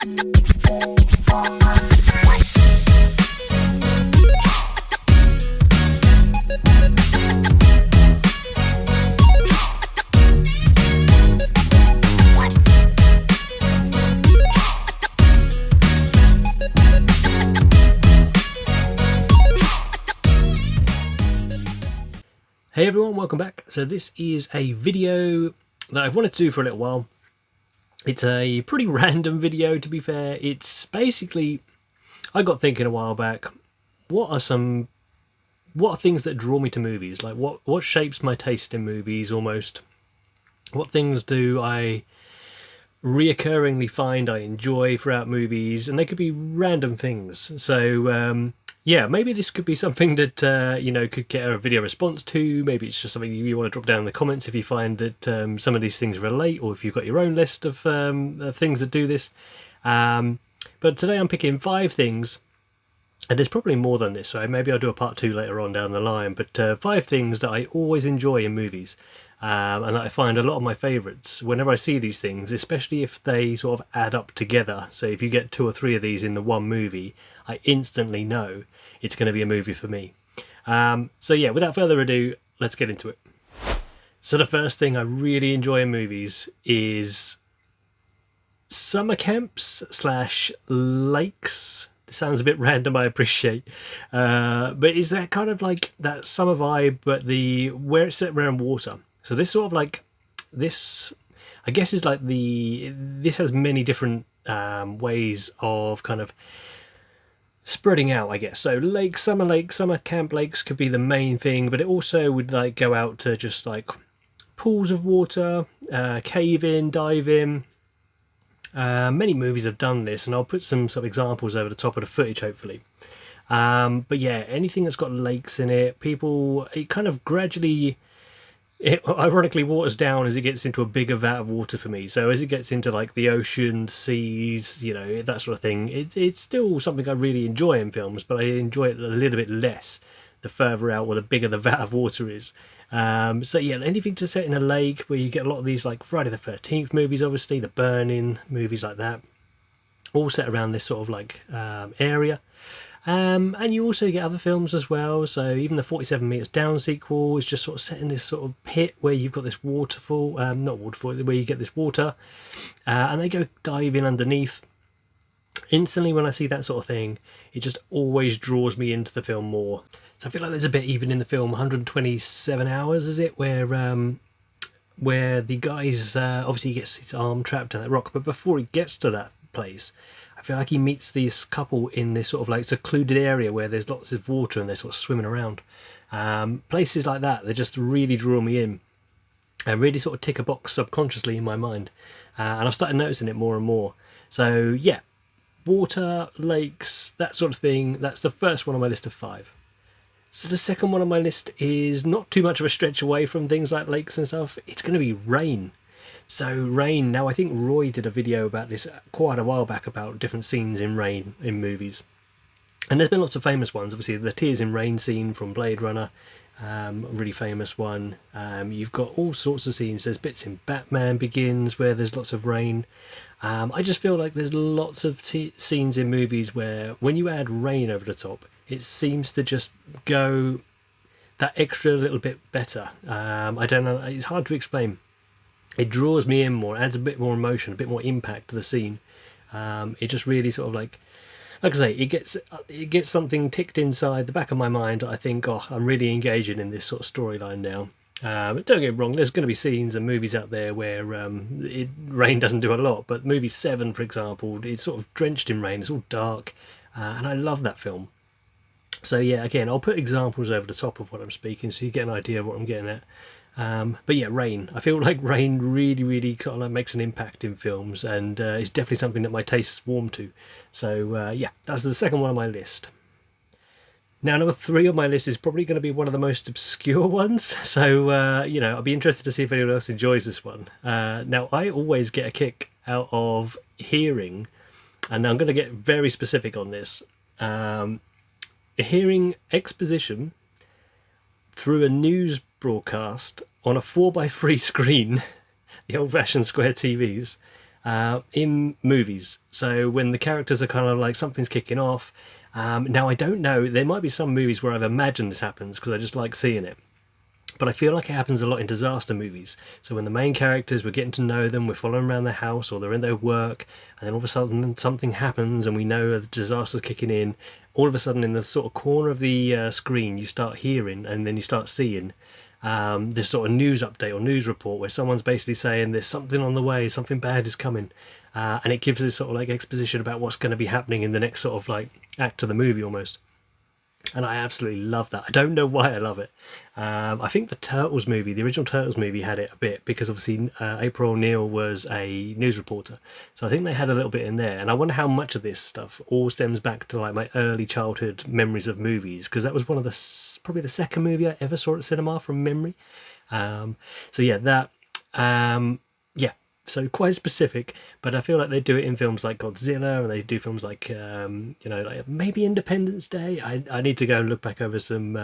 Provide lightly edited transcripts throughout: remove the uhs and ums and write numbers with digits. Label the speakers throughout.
Speaker 1: Hey everyone, welcome back. So this is a video that I've wanted to do for a little while. It's a pretty random video, to be fair. It's basically, I got thinking a while back, what are things that draw me to movies? Like what shapes my taste in movies almost? What things do I reoccurringly find I enjoy throughout movies? And they could be random things. So yeah, maybe this could be something that you know, could get a video response to. Maybe it's just something you want to drop down in the comments if you find that some of these things relate, or if you've got your own list of things that do this. But today I'm picking 5 things, and there's probably more than this, so maybe I'll do a part 2 later on down the line. But 5 things that I always enjoy in movies, and that I find a lot of my favourites whenever I see these things, especially if they sort of add up together. So if you get 2 or 3 of these in the one movie, I instantly know it's going to be a movie for me. So yeah, without further ado, let's get into it. So the first thing I really enjoy in movies is summer camps / lakes. This sounds a bit random, I appreciate. But it's that kind of like that summer vibe, but where it's set around water. So this sort of like, this, I guess is like this has many different ways of kind of spreading out, I guess. So summer camp lakes could be the main thing, but it also would like go out to just like pools of water, cave in, dive in. Many movies have done this, and I'll put some examples over the top of the footage, hopefully. But yeah, anything that's got lakes in it, it kind of gradually, it ironically waters down as it gets into a bigger vat of water for me. So as it gets into like the ocean, seas, you know, that sort of thing, it's still something I really enjoy in films, but I enjoy it a little bit less the further out or the bigger the vat of water is. So yeah, anything to set in a lake, where you get a lot of these like Friday the 13th movies, obviously, the Burning, movies like that, all set around this sort of like area. And you also get other films as well. So even the 47 Meters Down sequel is just sort of set in this sort of pit where you've got this waterfall, not waterfall, where you get this water, and they go diving underneath. Instantly, when I see that sort of thing, it just always draws me into the film more. So I feel like there's a bit even in the film 127 Hours, is it, where the guy's obviously he gets his arm trapped in that rock, but before he gets to that place, I feel like he meets this couple in this sort of like secluded area where there's lots of water and they're sort of swimming around. Places like that, they just really draw me in and really sort of tick a box subconsciously in my mind. And I've started noticing it more and more. So yeah, water, lakes, that sort of thing, that's the first one on my list of 5. So the second one on my list is not too much of a stretch away from things like lakes and stuff. It's going to be rain. So rain, now I think Roy did a video about this quite a while back about different scenes in rain in movies. And there's been lots of famous ones. Obviously the Tears in Rain scene from Blade Runner, a really famous one. You've got all sorts of scenes. There's bits in Batman Begins where there's lots of rain. I just feel like there's lots of scenes in movies where when you add rain over the top, it seems to just go that extra little bit better. I don't know, it's hard to explain. It draws me in more, adds a bit more emotion, a bit more impact to the scene. It just really sort of like I say, it gets something ticked inside the back of my mind. I think, oh, I'm really engaging in this sort of storyline now. But don't get me wrong, there's going to be scenes and movies out there where rain doesn't do a lot, but movie 7, for example, it's sort of drenched in rain, it's all dark, and I love that film. So yeah, again, I'll put examples over the top of what I'm speaking so you get an idea of what I'm getting at. But yeah, rain. I feel like rain really, really kind of like makes an impact in films, and it's definitely something that my tastes warm to. So yeah, that's the second one on my list. Now, number 3 on my list is probably going to be one of the most obscure ones. So, you know, I'll be interested to see if anyone else enjoys this one. Now, I always get a kick out of hearing, and I'm going to get very specific on this, hearing exposition through a news broadcast on a 4x3 screen, the old-fashioned square TVs, in movies. So when the characters are kind of like something's kicking off. Now I don't know. There might be some movies where I've imagined this happens because I just like seeing it. But I feel like it happens a lot in disaster movies. So when the main characters, we're getting to know them, we're following around their house or they're in their work, and then all of a sudden something happens and we know the disaster's kicking in. All of a sudden in the sort of corner of the screen you start hearing and then you start seeing this sort of news update or news report where someone's basically saying there's something on the way, something bad is coming. And it gives this sort of like exposition about what's going to be happening in the next sort of like act of the movie almost. And I absolutely love that. I don't know why I love it. I think the Turtles movie, the original Turtles movie, had it a bit because obviously April O'Neil was a news reporter. So I think they had a little bit in there. And I wonder how much of this stuff all stems back to like my early childhood memories of movies, because that was one of probably the second movie I ever saw at cinema from memory. So yeah, that. Yeah. So quite specific, but I feel like they do it in films like Godzilla, and they do films like, like maybe Independence Day. I need to go and look back over some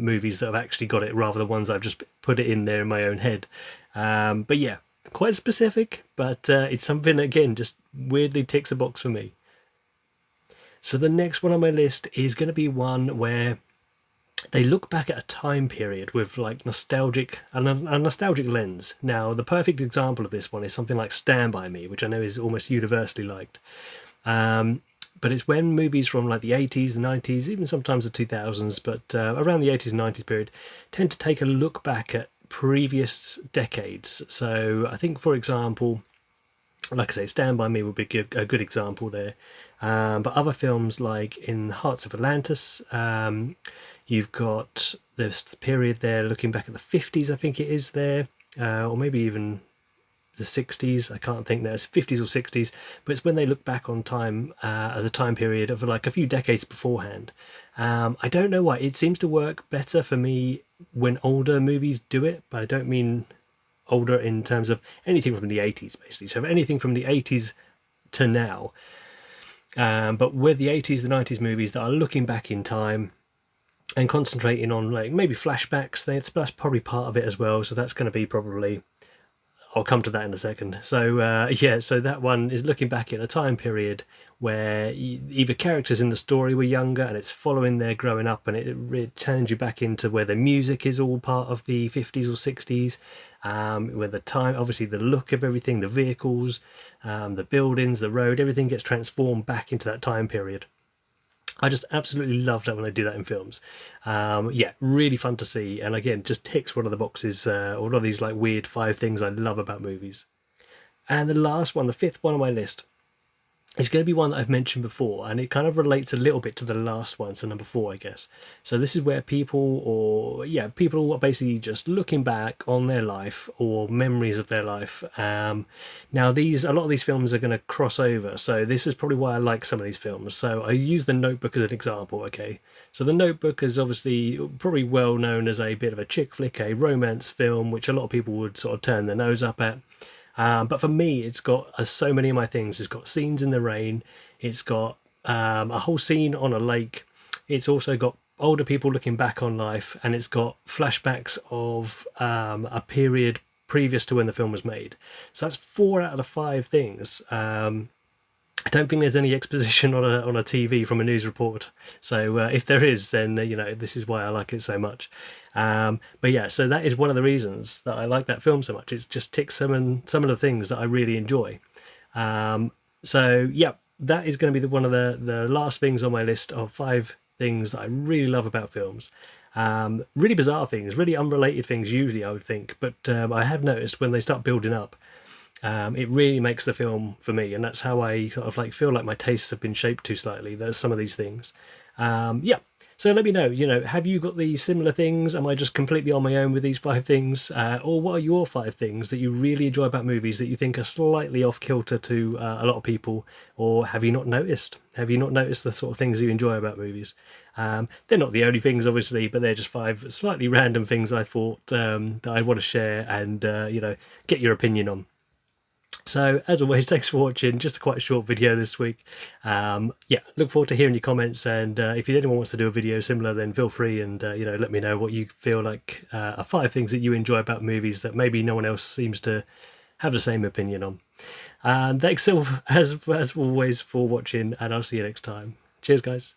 Speaker 1: movies that have actually got it, rather than ones I've just put it in there in my own head. But yeah, quite specific, but it's something that, again, just weirdly ticks a box for me. So the next one on my list is going to be one where they look back at a time period with like a nostalgic lens. Now, the perfect example of this one is something like Stand By Me, which I know is almost universally liked. But it's when movies from like the 80s, the 90s, even sometimes the 2000s, but around the 80s and 90s period, tend to take a look back at previous decades. So I think, for example, like I say, Stand By Me would be a good example there. But other films like in Hearts of Atlantis, you've got this period there looking back at the 50s, I think it is there, or maybe even the 60s. I can't think now, it's 50s or 60s, but it's when they look back on time as a time period of like a few decades beforehand. I don't know why. It seems to work better for me when older movies do it, but I don't mean older in terms of anything from the 80s, basically. So anything from the 80s to now. But with the 80s, the 90s movies that are looking back in time and concentrating on like maybe flashbacks, that's probably part of it as well. So that's going to be probably, I'll come to that in a second. So so that one is looking back in a time period where either characters in the story were younger and it's following their growing up, and it turns you back into where the music is all part of the 50s or 60s, where the time, obviously the look of everything, the vehicles, the buildings, the road, everything gets transformed back into that time period. I just absolutely love that when they do that in films. Really fun to see. And again, just ticks one of the boxes, all of these like weird 5 things I love about movies. And the last one, the 5th one on my list, is going to be one that I've mentioned before, and it kind of relates a little bit to the last one, so number 4, I guess. So this is where people are basically just looking back on their life or memories of their life. Now, a lot of these films are going to cross over, so this is probably why I like some of these films. So I use The Notebook as an example, okay? So The Notebook is obviously probably well known as a bit of a chick flick, a romance film, which a lot of people would sort of turn their nose up at. But for me, it's got so many of my things. It's got scenes in the rain. It's got a whole scene on a lake. It's also got older people looking back on life, and it's got flashbacks of a period previous to when the film was made. So that's 4 out of the 5 things. I don't think there's any exposition on a TV from a news report. So if there is, then this is why I like it so much. But yeah, so that is one of the reasons that I like that film so much. It's just ticks some of the things that I really enjoy. So yeah, that is going to be one of the last things on my list of 5 things that I really love about films. Really bizarre things, really unrelated things usually, I would think, but I have noticed when they start building up, it really makes the film for me, and that's how I sort of like feel like my tastes have been shaped to slightly. There's some of these things. So let me know, have you got these similar things? Am I just completely on my own with these 5 things? Or what are your 5 things that you really enjoy about movies that you think are slightly off kilter to a lot of people? Or have you not noticed? Have you not noticed the sort of things you enjoy about movies? They're not the only things, obviously, but they're just 5 slightly random things I thought that I want to share and, get your opinion on. So, as always, thanks for watching. Just a quite short video this week. Look forward to hearing your comments. And if anyone wants to do a video similar, then feel free and, let me know what you feel like are 5 things that you enjoy about movies that maybe no one else seems to have the same opinion on. And thanks as always for watching, and I'll see you next time. Cheers, guys.